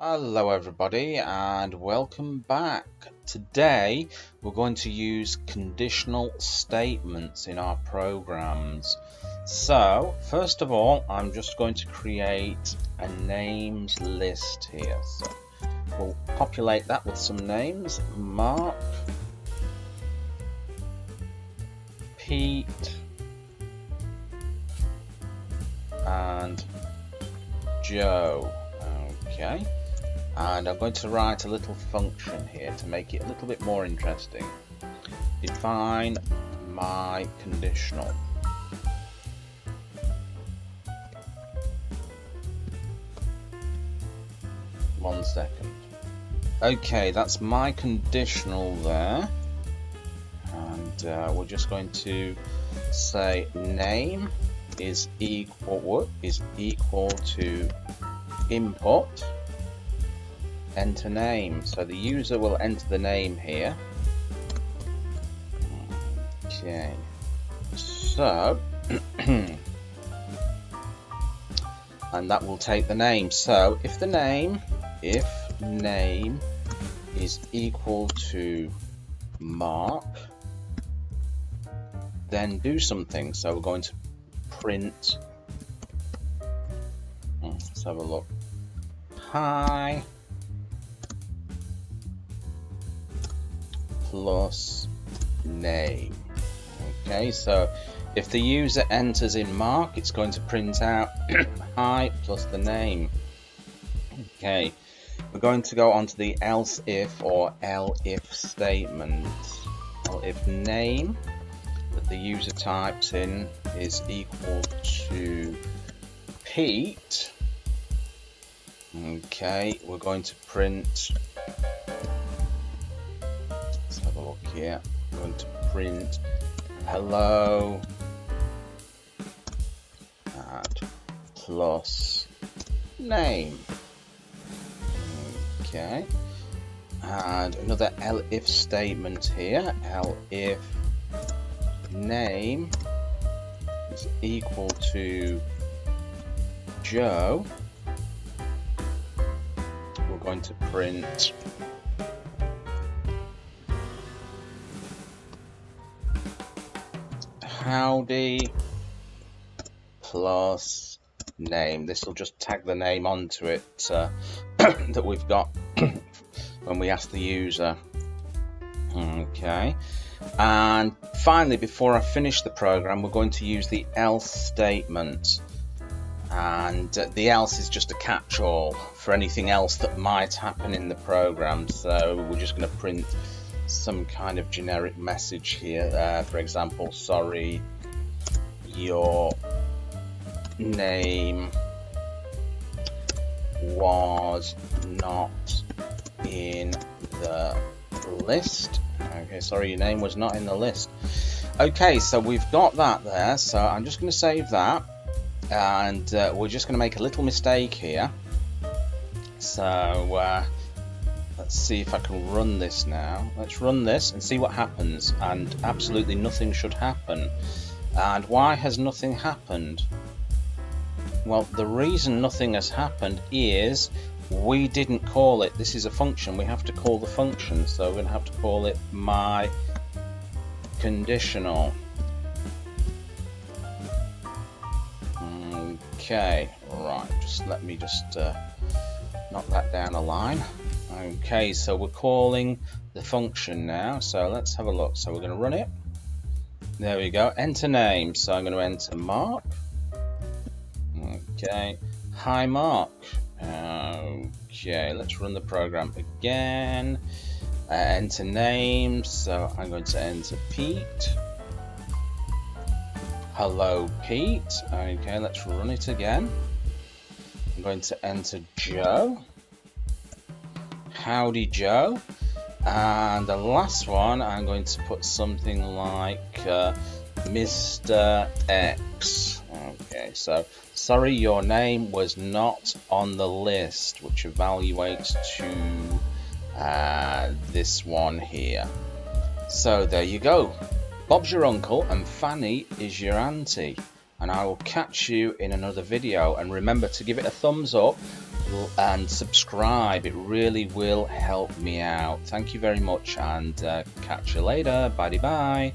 Hello everybody and welcome back. Today we're going to use conditional statements in our programs. So first of all, I'm just going to create a names list here. So we'll populate that with some names. Mark, Pete, and Joe. Okay. And I'm going to write a little function here to make it a little bit more interesting. Define my conditional. One second. Okay, that's my conditional there. And we're just going to say name is equal to input, enter name. So the user will enter the name here. Okay, so and that will take the name. So if name is equal to Mark, then do something. So we're going to print, let's have a look, hi plus name. Okay, so if the user enters in Mark, it's going to print out hi plus the name. Okay, we're going to go on to the else if or elif statement. Elif name that the user types in is equal to Pete. Okay, we're going to print, let's have a look here, we're going to print hello and plus name. Okay, and another elif statement here, elif name is equal to Joe. We're going to print howdy plus name. This will just tag the name onto it that we've got when we ask the user. Okay, and finally, before I finish the program, we're going to use the else statement. And the else is just a catch-all for anything else that might happen in the program. So we're just going to print some kind of generic message here. For example, sorry, your name was not in the list. Okay, sorry, your name was not in the list. Okay, so we've got that there. So I'm just going to save that. And we're just going to make a little mistake here. So let's see if I can run this now. Let's run this and see what happens. And absolutely nothing should happen. And why has nothing happened? Well, the reason nothing has happened is we didn't call it. This is a function. We have to call the function. So we're going to have to call it my conditional. Okay, right, let me knock that down a line. Okay, so we're calling the function now. So let's have a look. So we're going to run it. There we go. Enter name. So I'm going to enter Mark. Okay, hi Mark. Okay, let's run the program again. Enter name. So I'm going to enter Pete. Hello Pete. Okay, let's run it again. I'm going to enter Joe. Howdy Joe. And the last one, I'm going to put something like Mr. X. Okay, so sorry, your name was not on the list, which evaluates to this one here. So there you go. Bob's your uncle and Fanny is your auntie. And I will catch you in another video. And remember to give it a thumbs up, and subscribe. It really will help me out. Thank you very much, and catch you later. Bye bye.